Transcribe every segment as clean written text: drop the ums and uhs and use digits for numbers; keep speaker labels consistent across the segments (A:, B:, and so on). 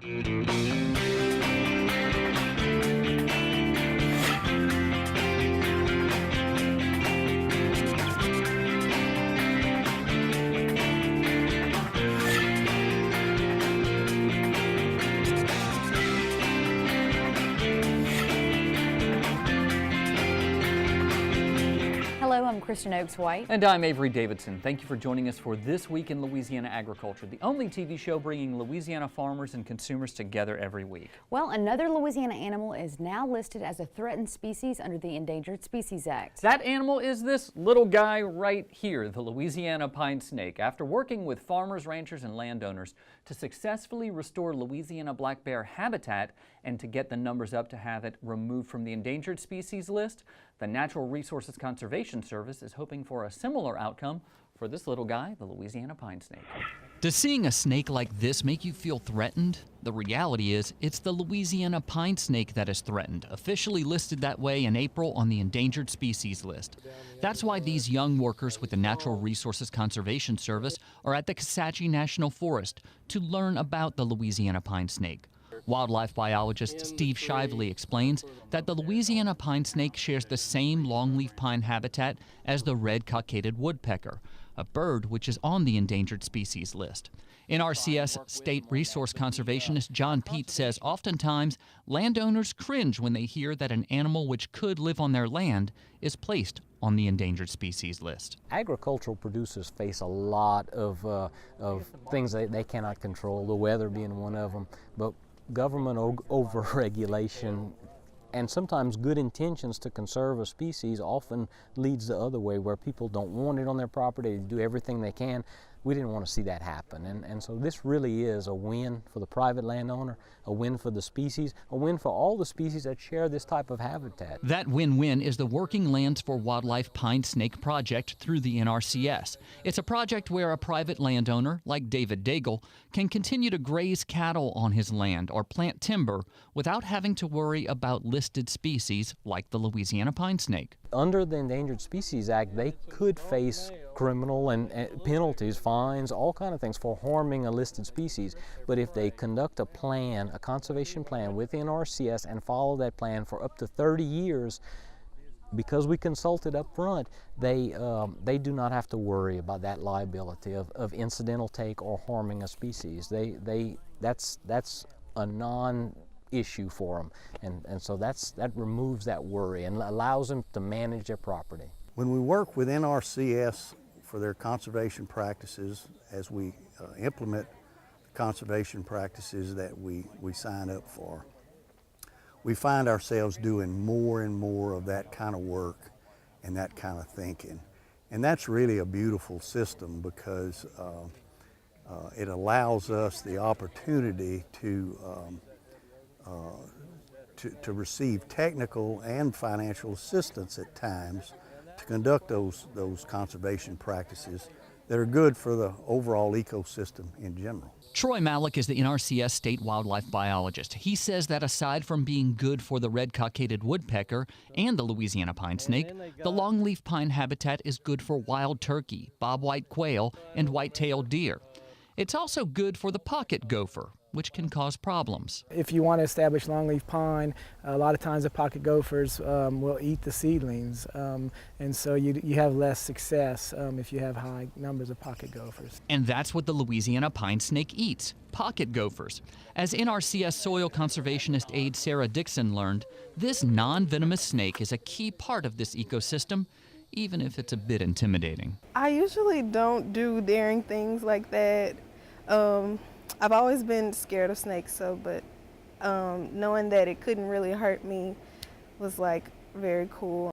A: Hello, I'm Kristen Oaks White.
B: And I'm Avery Davidson. Thank you for joining us for This Week in Louisiana Agriculture, the only TV show bringing Louisiana farmers and consumers together every week.
A: Well, another Louisiana animal is now listed as a threatened species under the Endangered Species Act.
B: That animal is this little guy right here, the Louisiana pine snake. After working with farmers, ranchers, and landowners to successfully restore Louisiana black bear habitat and to get the numbers up to have it removed from the endangered species list, the Natural Resources Conservation Service is hoping for a similar outcome for this little guy, the Louisiana pine snake. Does seeing a snake like this make you feel threatened? The reality is, it's the Louisiana pine snake that is threatened, officially listed that way in April on the endangered species list. That's why these young workers with the Natural Resources Conservation Service are at the Kisatchie National Forest to learn about the Louisiana pine snake. Wildlife biologist Steve Shively explains that the Louisiana pine snake shares the same longleaf pine habitat as the red-cockaded woodpecker, a bird which is on the endangered species list. NRCS State Resource Conservationist John Pete says oftentimes landowners cringe when they hear that an animal which could live on their land is placed on the endangered species list.
C: Agricultural producers face a lot of things that they cannot control, the weather being one of them, but government over-regulation and sometimes good intentions to conserve a species often leads the other way, where people don't want it on their property, they do everything they can. We didn't want to see that happen, and so this really is a win for the private landowner, a win for the species, a win for all the species that share this type of habitat.
B: That win-win is the Working Lands for Wildlife Pine Snake Project through the NRCS. It's a project where a private landowner, like David Daigle, can continue to graze cattle on his land or plant timber without having to worry about listed species like the Louisiana pine snake.
C: Under the Endangered Species Act, they could face criminal and penalties, fines, all kind of things for harming a listed species. But if they conduct a plan, a conservation plan with NRCS and follow that plan for up to 30 years, because we consulted up front, they do not have to worry about that liability of incidental take or harming a species. That's a non-issue for them, and so that removes that worry and allows them to manage their property.
D: When we work with NRCS for their conservation practices, as we implement the conservation practices that we sign up for, we find ourselves doing more and more of that kind of work and that kind of thinking. And that's really a beautiful system, because it allows us the opportunity to receive technical and financial assistance at times to conduct those conservation practices that are good for the overall ecosystem in general.
B: Troy Malik is the NRCS state wildlife biologist. He says that aside from being good for the red-cockaded woodpecker and the Louisiana pine snake, the longleaf pine habitat is good for wild turkey, bobwhite quail, and white-tailed deer. It's also good for the pocket gopher, which can cause problems.
E: If you want to establish longleaf pine, a lot of times the pocket gophers will eat the seedlings, and so you have less success if you have high numbers of pocket gophers.
B: And that's what the Louisiana pine snake eats, pocket gophers. As NRCS soil conservationist aide Sarah Dixon learned, this non-venomous snake is a key part of this ecosystem, even if it's a bit intimidating.
F: I usually don't do daring things like that. I've always been scared of snakes, but knowing that it couldn't really hurt me was like very cool.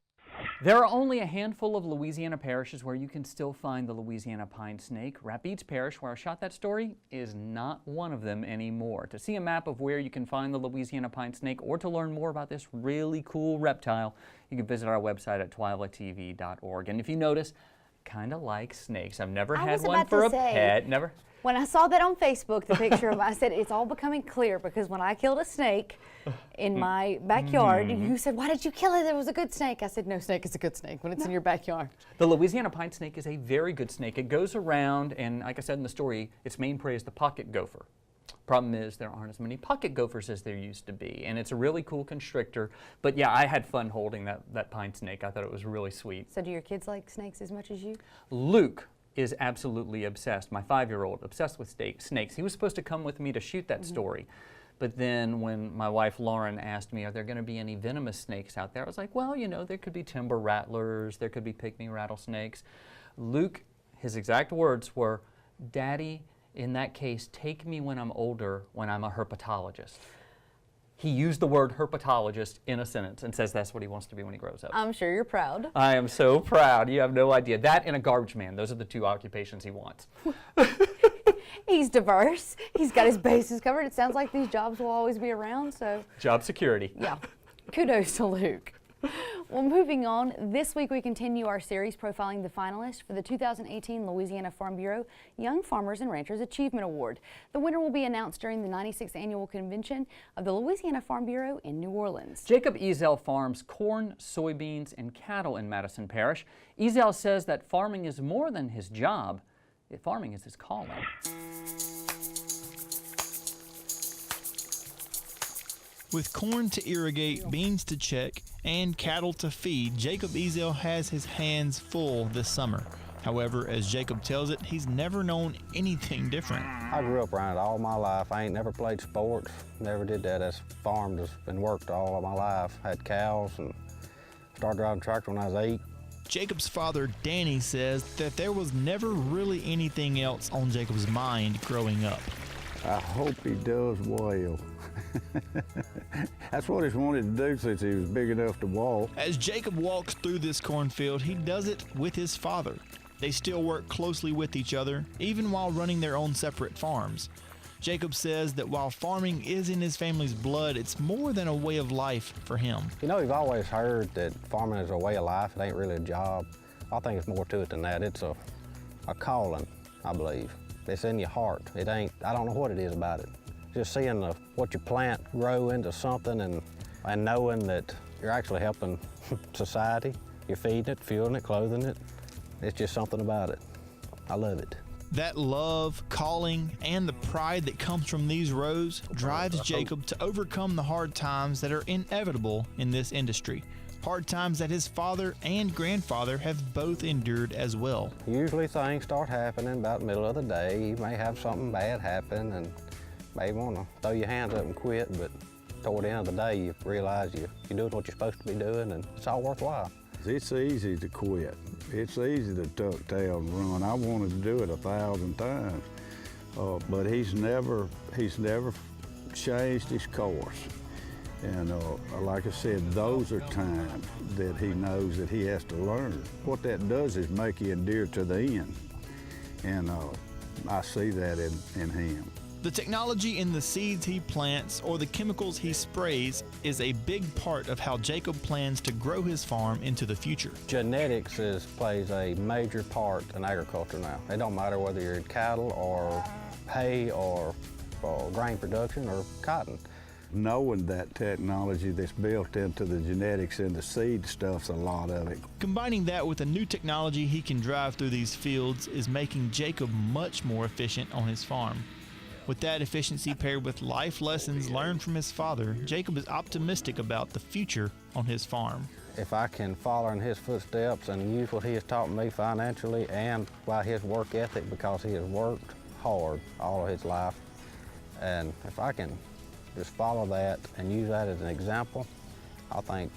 B: There are only a handful of Louisiana parishes where you can still find the Louisiana pine snake. Rapides Parish, where I shot that story, is not one of them anymore. To see a map of where you can find the Louisiana pine snake or to learn more about this really cool reptile, you can visit our website at twilatv.org. And if you notice, I kind of like snakes. I've never had one for a pet. Never.
A: When I saw that on Facebook, the picture of it, I said, it's all becoming clear, because when I killed a snake in my backyard, you said, why did you kill it? It was a good snake. I said, no snake is a good snake when it's in your backyard.
B: The Louisiana pine snake is a very good snake. It goes around, and like I said in the story, its main prey is the pocket gopher. Problem is there aren't as many pocket gophers as there used to be, and it's a really cool constrictor. But yeah, I had fun holding that pine snake. I thought it was really sweet.
A: So do your kids like snakes as much as you?
B: Luke is absolutely obsessed, my 5-year-old, obsessed with snakes. He was supposed to come with me to shoot that story. But then when my wife Lauren asked me, are there going to be any venomous snakes out there? I was like, well, you know, there could be timber rattlers, there could be pygmy rattlesnakes. Luke, his exact words were, Daddy, in that case, take me when I'm older, when I'm a herpetologist. He used the word herpetologist in a sentence and says that's what he wants to be when he grows up.
A: I'm sure you're proud.
B: I am so proud. You have no idea. That and a garbage man. Those are the 2 occupations he wants.
A: He's diverse. He's got his bases covered. It sounds like these jobs will always be around, so.
B: Job security.
A: Yeah. Kudos to Luke. Well, moving on, this week we continue our series profiling the finalists for the 2018 Louisiana Farm Bureau Young Farmers and Ranchers Achievement Award. The winner will be announced during the 96th Annual Convention of the Louisiana Farm Bureau in New Orleans.
B: Jacob Ezel farms corn, soybeans, and cattle in Madison Parish. Ezel says that farming is more than his job. Farming is his calling.
G: With corn to irrigate, beans to check, and cattle to feed, Jacob Ezel has his hands full this summer. However, as Jacob tells it, he's never known anything different.
H: I grew up around it all my life. I ain't never played sports, never did that. I farmed and worked all of my life. Had cows and started driving a tractor when I was 8.
G: Jacob's father, Danny, says that there was never really anything else on Jacob's mind growing up.
I: I hope he does well. That's what he's wanted to do since he was big enough to walk.
G: As Jacob walks through this cornfield, he does it with his father. They still work closely with each other, even while running their own separate farms. Jacob says that while farming is in his family's blood, it's more than a way of life for him.
H: You know, you've always heard that farming is a way of life. It ain't really a job. I think it's more to it than that. It's a calling, I believe. It's in your heart. It ain't, I don't know what it is about it. Just seeing what you plant grow into something and knowing that you're actually helping society. You're feeding it, fueling it, clothing it. It's just something about it. I love it.
G: That love, calling, and the pride that comes from these rows drives Jacob to overcome the hard times that are inevitable in this industry. Hard times that his father and grandfather have both endured as well.
H: Usually things start happening about the middle of the day. You may have something bad happen and may want to throw your hands up and quit, but toward the end of the day you realize you're doing what you're supposed to be doing and it's all worthwhile.
I: It's easy to quit. It's easy to tuck tail and run. I wanted to do it 1,000 times, but he's never changed his course. And like I said, those are times that he knows that he has to learn. What that does is make you endure to the end, and I see that in him.
G: The technology in the seeds he plants or the chemicals he sprays is a big part of how Jacob plans to grow his farm into the future.
H: Genetics plays a major part in agriculture now. It don't matter whether you're in cattle or hay or grain production or cotton.
I: Knowing that technology that's built into the genetics and the seed stuff's a lot of it.
G: Combining that with the new technology he can drive through these fields is making Jacob much more efficient on his farm. With that efficiency paired with life lessons learned from his father, Jacob is optimistic about the future on his farm.
H: If I can follow in his footsteps and use what he has taught me financially and by his work ethic, because he has worked hard all of his life, and if I can just follow that and use that as an example, I think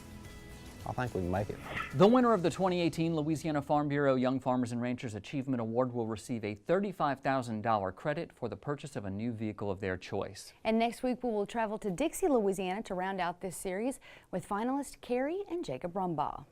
H: we can make it.
B: The winner of the 2018 Louisiana Farm Bureau Young Farmers and Ranchers Achievement Award will receive a $35,000 credit for the purchase of a new vehicle of their choice.
A: And next week we will travel to Dixie, Louisiana to round out this series with finalists Carrie and Jacob Rumbaugh.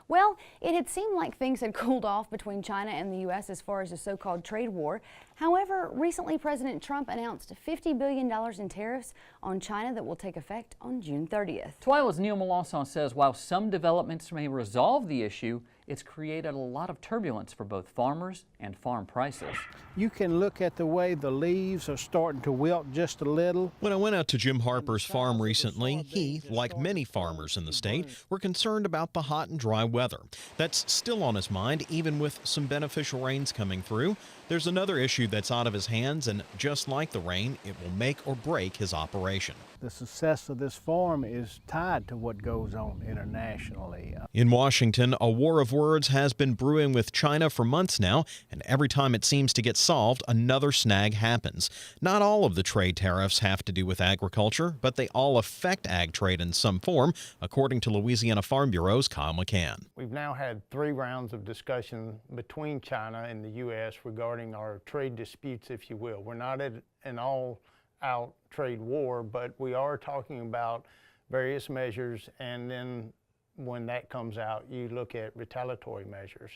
A: Well, it had seemed like things had cooled off between China and the U.S. as far as the so-called trade war. However, recently President Trump announced $50 billion in tariffs on China that will take effect on June 30th.
B: TWILA's Neil Melanson says while some developments may resolve the issue, it's created a lot of turbulence for both farmers and farm prices.
J: You can look at the way the leaves are starting to wilt just a little.
K: When I went out to Jim Harper's farm recently, he, like many farmers in the state, were concerned about the hot and dry weather. That's still on his mind, even with some beneficial rains coming through. There's another issue that's out of his hands, and just like the rain, it will make or break his operation.
J: The success of this farm is tied to what goes on internationally.
K: In Washington, a war of words has been brewing with China for months now, and every time it seems to get solved, another snag happens. Not all of the trade tariffs have to do with agriculture, but they all affect ag trade in some form, according to Louisiana Farm Bureau's Kyle McCann.
L: We've now had 3 rounds of discussion between China and the U.S. regarding our trade disputes, if you will. We're not at an all-out trade war, but we are talking about various measures, and then when that comes out, you look at retaliatory measures.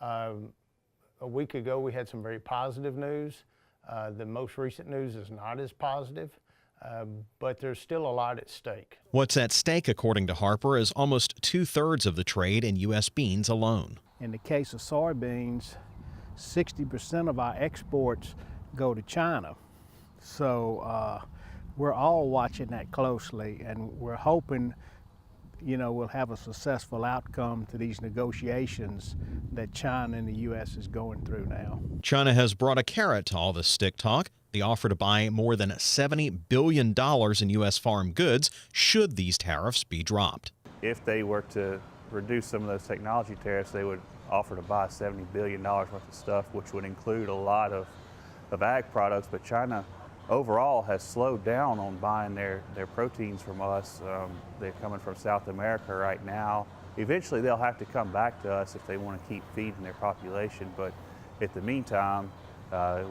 L: A week ago, we had some very positive news. The most recent news is not as positive, but there's still a lot at stake.
K: What's at stake, according to Harper, is almost 2/3 of the trade in U.S. beans alone.
J: In the case of soybeans, 60% of our exports go to China. So we're all watching that closely, and we're hoping, we'll have a successful outcome to these negotiations that China and the U.S. is going through now.
K: China has brought a carrot to all this stick talk, the offer to buy more than $70 billion in U.S. farm goods should these tariffs be dropped.
M: If they were to reduce some of those technology tariffs, they would offer to buy $70 billion worth of stuff, which would include a lot of ag products, but China overall has slowed down on buying their proteins from us. They're coming from South America right now. Eventually they'll have to come back to us if they want to keep feeding their population, but in the meantime,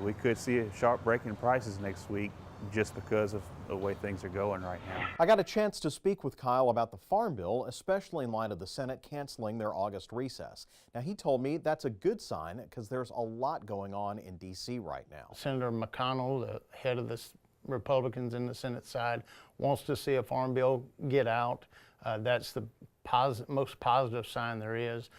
M: we could see a sharp break in prices next week just because of the way things are going right now.
N: I got a chance to speak with Kyle about the Farm Bill, especially in light of the Senate canceling their August recess. Now, he told me that's a good sign because there's a lot going on in D.C. right now.
L: Senator McConnell, the head of the Republicans in the Senate side, wants to see a Farm Bill get out. That's the most positive sign there is.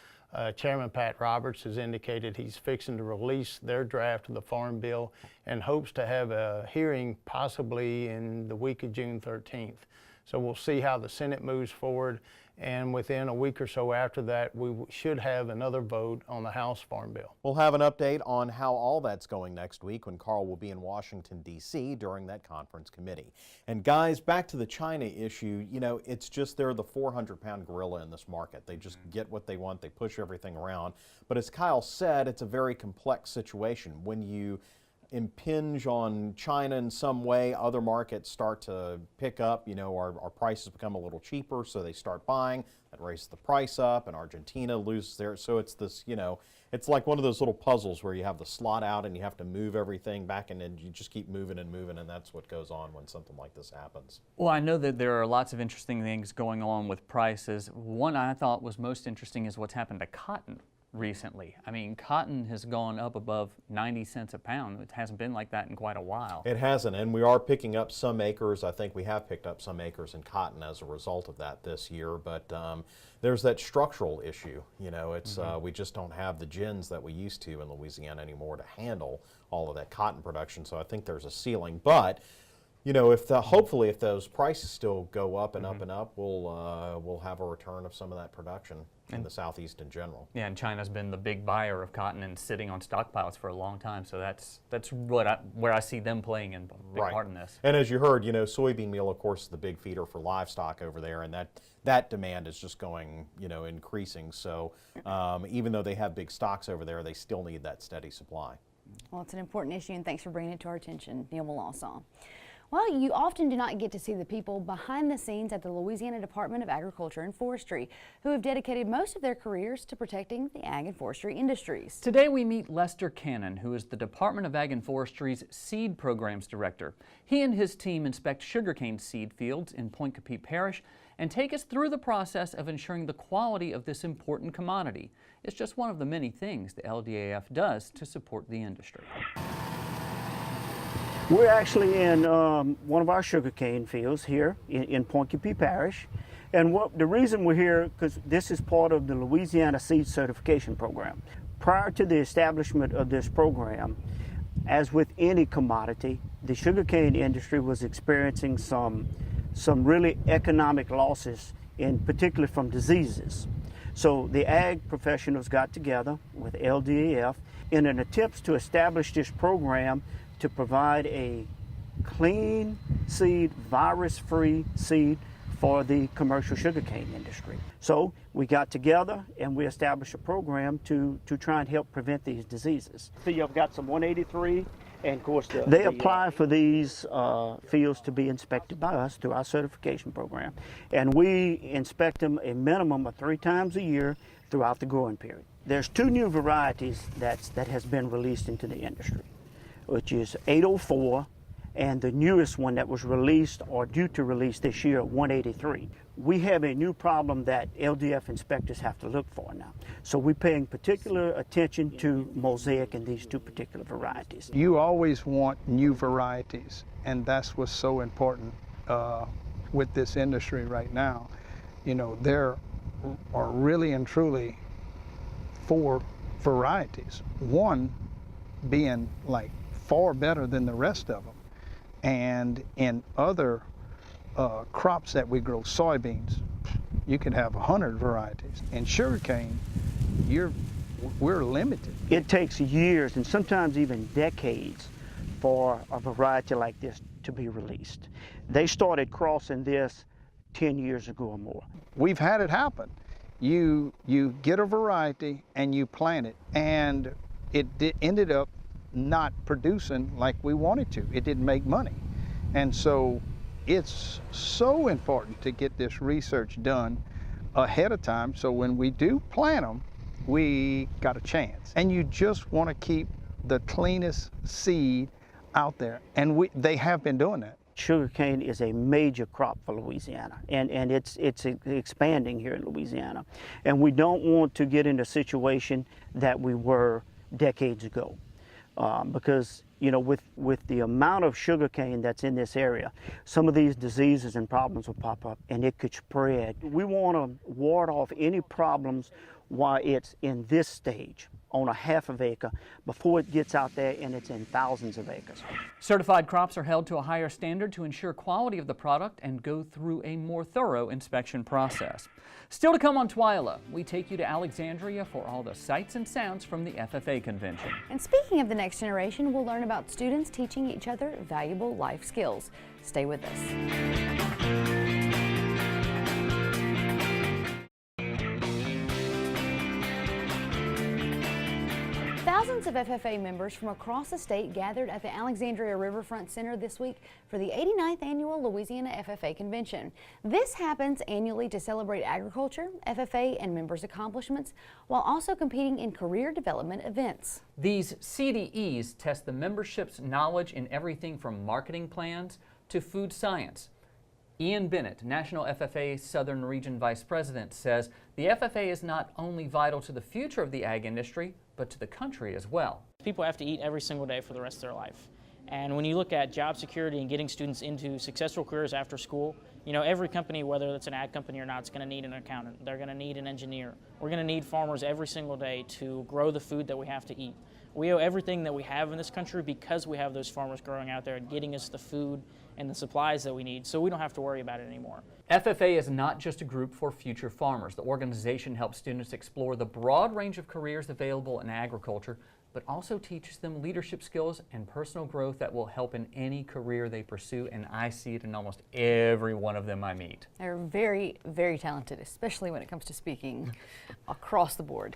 L: Chairman Pat Roberts has indicated he's fixing to release their draft of the Farm Bill and hopes to have a hearing possibly in the week of June 13th. So we'll see how the Senate moves forward, and within a week or so after that, we should have another vote on the House Farm Bill.
N: We'll have an update on how all that's going next week when Carl will be in Washington, D.C. during that conference committee. And guys, back to the China issue, it's just they're the 400-pound gorilla in this market. They just get what they want. They push everything around. But as Kyle said, it's a very complex situation. When you impinge on China in some way, other markets start to pick up, our prices become a little cheaper, so they start buying, that raises the price up, and Argentina loses there. So it's this, it's like one of those little puzzles where you have the slot out and you have to move everything back, and then you just keep moving, and that's what goes on when something like this happens.
B: Well, I know that there are lots of interesting things going on with prices. One I thought was most interesting is what's happened to cotton recently. I mean, cotton has gone up above 90 cents a pound. It hasn't been like that in quite a while.
N: It hasn't, and we are picking up some acres. I think we have picked up some acres in cotton as a result of that this year, but there's that structural issue. It's we just don't have the gins that we used to in Louisiana anymore to handle all of that cotton production, so I think there's a ceiling. But hopefully if those prices still go up and up and up, we'll have a return of some of that production in the Southeast in general.
B: Yeah, and China's been the big buyer of cotton and sitting on stockpiles for a long time, so that's where I see them playing in a big part in this.
N: And as you heard, soybean meal, of course, is the big feeder for livestock over there, and that demand is just going, increasing. So even though they have big stocks over there, they still need that steady supply.
A: Well, it's an important issue, and thanks for bringing it to our attention, Neil Melancon. Well, you often do not get to see the people behind the scenes at the Louisiana Department of Agriculture and Forestry, who have dedicated most of their careers to protecting the ag and forestry industries.
B: Today we meet Lester Cannon, who is the Department of Ag and Forestry's Seed Programs Director. He and his team inspect sugarcane seed fields in Point Capee Parish and take us through the process of ensuring the quality of this important commodity. It's just one of the many things the LDAF does to support the industry.
O: We're actually in one of our sugarcane fields here in Point Capee Parish. And the reason we're here, because this is part of the Louisiana Seed Certification Program. Prior to the establishment of this program, as with any commodity, the sugarcane industry was experiencing some really economic losses, particularly from diseases. So the ag professionals got together with LDAF in an attempt to establish this program to provide a clean seed, virus-free seed for the commercial sugarcane industry. So we got together and we established a program to try and help prevent these diseases. So you've got some 183, and of course they apply for these fields to be inspected by us through our certification program, and we inspect them a minimum of 3 times a year throughout the growing period. There's 2 new varieties that has been released into the industry, which is 804 and the newest one that was released or due to release this year, 183. We have a new problem that LDF inspectors have to look for now. So we're paying particular attention to mosaic in these 2 particular varieties.
J: You always want new varieties, and that's what's so important with this industry right now. You know, there are really and truly 4 varieties, one being like far better than the rest of them. And in other crops that we grow, soybeans, you can have 100 varieties. In sugarcane, we're limited.
O: It takes years and sometimes even decades for a variety like this to be released. They started crossing this 10 years ago or more.
J: We've had it happen. You get a variety and you plant it, and it ended up not producing like we wanted to. It didn't make money. And so it's so important to get this research done ahead of time, so when we do plant them, we got a chance. And you just want to keep the cleanest seed out there, and they have been doing that.
O: Sugarcane is a major crop for Louisiana, and it's expanding here in Louisiana. And we don't want to get in a situation that we were decades ago. Because, you know, with the amount of sugarcane that's in this area, some of these diseases and problems will pop up and it could spread. We want to ward off any problems while it's in this stage on a half of acre before it gets out there and it's in thousands of acres.
B: Certified crops are held to a higher standard to ensure quality of the product and go through a more thorough inspection process. Still to come on TWILA, we take you to Alexandria for all the sights and sounds from the FFA convention.
A: And speaking of the next generation, we'll learn about students teaching each other valuable life skills. Stay with us. Thousands of FFA members from across the state gathered at the Alexandria Riverfront Center this week for the 89th Annual Louisiana FFA Convention. This happens annually to celebrate agriculture, FFA, and members' accomplishments, while also competing in career development events.
B: These CDEs test the membership's knowledge in everything from marketing plans to food science. Ian Bennett, National FFA Southern Region Vice President, says the FFA is not only vital to the future of the ag industry, but to the country as well.
P: People have to eat every single day for the rest of their life. And when you look at job security and getting students into successful careers after school, you know, every company, whether it's an ag company or not, is going to need an accountant. They're going to need an engineer. We're going to need farmers every single day to grow the food that we have to eat. We owe everything that we have in this country because we have those farmers growing out there and getting us the food and the supplies that we need, so we don't have to worry about it anymore.
B: FFA is not just a group for future farmers. The organization helps students explore the broad range of careers available in agriculture, but also teaches them leadership skills and personal growth that will help in any career they pursue, and I see it in almost every one of them I meet.
A: They're very, very talented, especially when it comes to speaking across the board.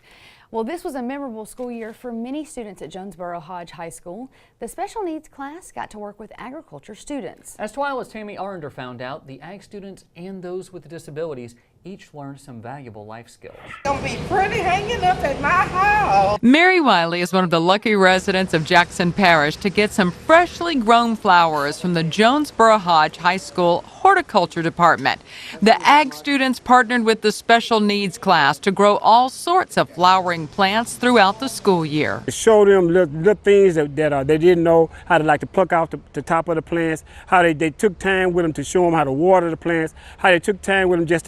A: Well, this was a memorable school year for many students at Jonesboro Hodge High School. The special needs class got to work with agriculture students.
B: As TWILA's Tammy Arender found out, the ag students and those with disabilities each learned some valuable life skills.
Q: Gonna be pretty hanging up at my house.
R: Mary Wiley is one of the lucky residents of Jackson Parish to get some freshly grown flowers from the Jonesboro Hodge High School horticulture department. The ag students partnered with the special needs class to grow all sorts of flowering plants throughout the school year.
S: Show them little things that they didn't know, how to pluck out the top of the plants, how they took time with them to show them how to water the plants, how they took time with them just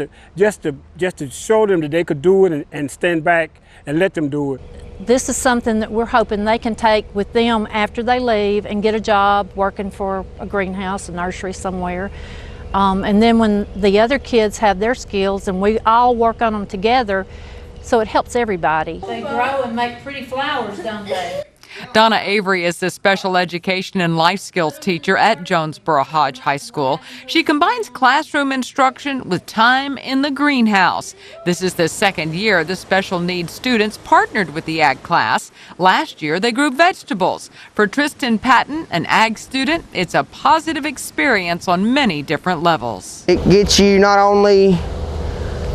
S: to show them that they could do it and stand back and let them do it.
T: This is something that we're hoping they can take with them after they leave and get a job working for a greenhouse, a nursery somewhere. And then when the other kids have their skills and we all work on them together, So it helps everybody.
U: They grow and make pretty flowers, don't they?
R: Donna Avery is the special education and life skills teacher at Jonesboro Hodge High School. She combines classroom instruction with time in the greenhouse. This is the second year the special needs students partnered with the ag class. Last year they grew vegetables. For Tristan Patton, an ag student, it's a positive experience on many different levels.
V: It gets you not only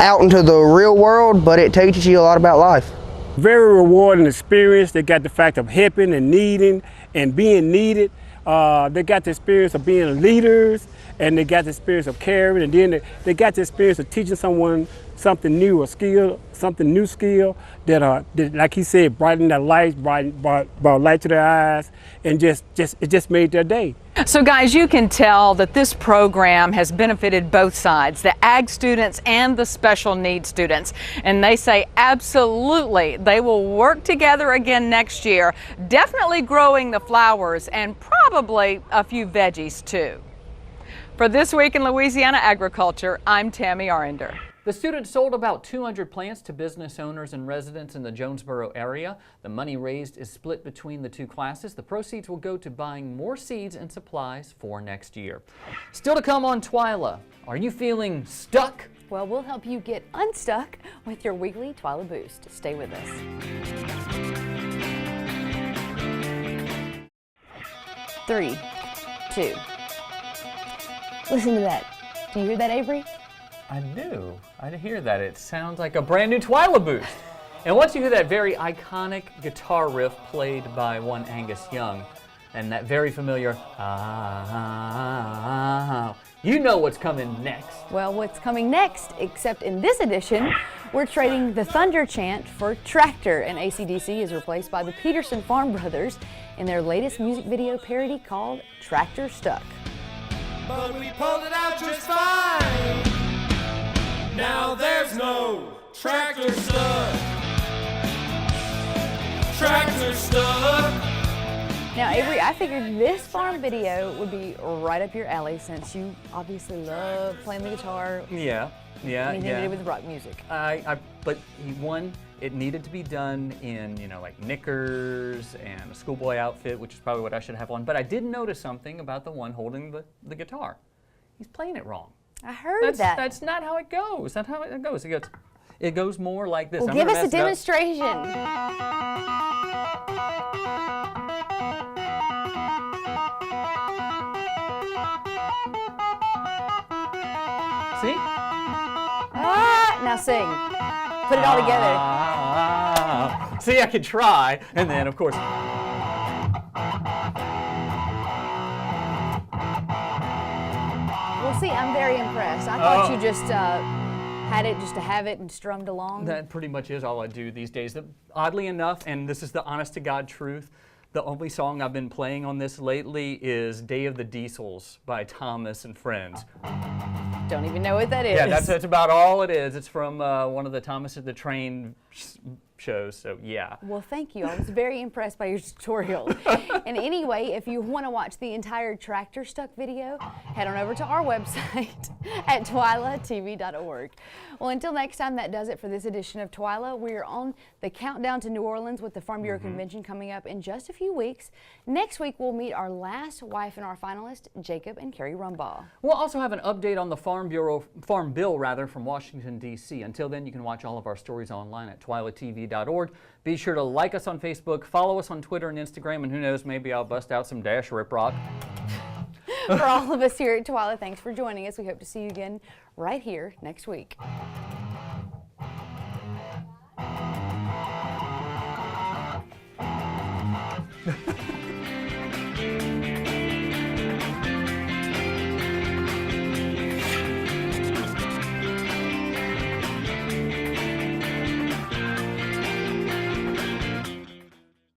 V: out into the real world, but it teaches you a lot about life.
S: Very rewarding experience. They got the fact of helping and needing and being needed. They got the experience of being leaders, and they got the experience of caring, and then they got the experience of teaching someone something new, a skill, something new skill that like he said, brighten their life, brought light to their eyes, and it just made their day.
R: So guys, you can tell that this program has benefited both sides, the ag students and the special needs students. And they say absolutely they will work together again next year, definitely growing the flowers and probably a few veggies too. For This Week in Louisiana Agriculture, I'm Tammy Arender.
B: The students sold about 200 plants to business owners and residents in the Jonesboro area. The money raised is split between the two classes. The proceeds will go to buying more seeds and supplies for next year. Still to come on TWILA. Are you feeling stuck?
A: Well, we'll help you get unstuck with your weekly TWILA Boost. Stay with us. Three, two. Listen to that. Do you hear that, Avery?
B: I do. I hear that. It sounds like a brand new TWILA Boost. And once you hear that very iconic guitar riff played by one Angus Young, and that very familiar you know what's coming next.
A: Well, what's coming next, except in this edition, we're trading the Thunder Chant for Tractor, and AC/DC is replaced by the Peterson Farm Brothers in their latest music video parody called Tractor Stuck.
W: But we pulled it out just fine. Now there's no tractor stuck. Tractor stuck.
A: Now, Avery, I figured this farm video would be right up your alley since you obviously love playing the guitar.
B: Yeah.
A: Anything to do with rock music.
B: But one, it needed to be done in, like knickers and a schoolboy outfit, which is probably what I should have on. But I did notice something about the one holding the guitar. He's playing it wrong.
A: I heard that.
B: That's not how it goes. That's how it goes. It goes more like this.
A: Well, give us a demonstration.
B: See?
A: Now sing. Put it all together.
B: See, I could try, and then of course.
A: Well, see, I'm very impressed. I thought you just had it just to have it and strummed along.
B: That pretty much is all I do these days. Oddly enough, and this is the honest to God truth, the only song I've been playing on this lately is Day of the Diesels by Thomas and Friends.
A: Don't even know what that is.
B: Yeah, that's about all it is. It's from one of the Thomas the Train shows, so yeah.
A: Well, thank you. I was very impressed by your tutorial. And anyway, if you want to watch the entire Tractor Stuck video, head on over to our website at twilatv.org. Well, until next time, that does it for this edition of TWILA. We are on the countdown to New Orleans with the Farm Bureau Convention coming up in just a few weeks. Next week, we'll meet our last wife and our finalist, Jacob and Carrie Rumbaugh.
B: We'll also have an update on the Farm Bill from Washington, D.C. Until then, you can watch all of our stories online at twilatv.org. Be sure to like us on Facebook, follow us on Twitter and Instagram, and who knows, maybe I'll bust out some Dash Rip Rock.
A: For all of us here at TWILA, thanks for joining us. We hope to see you again right here next week.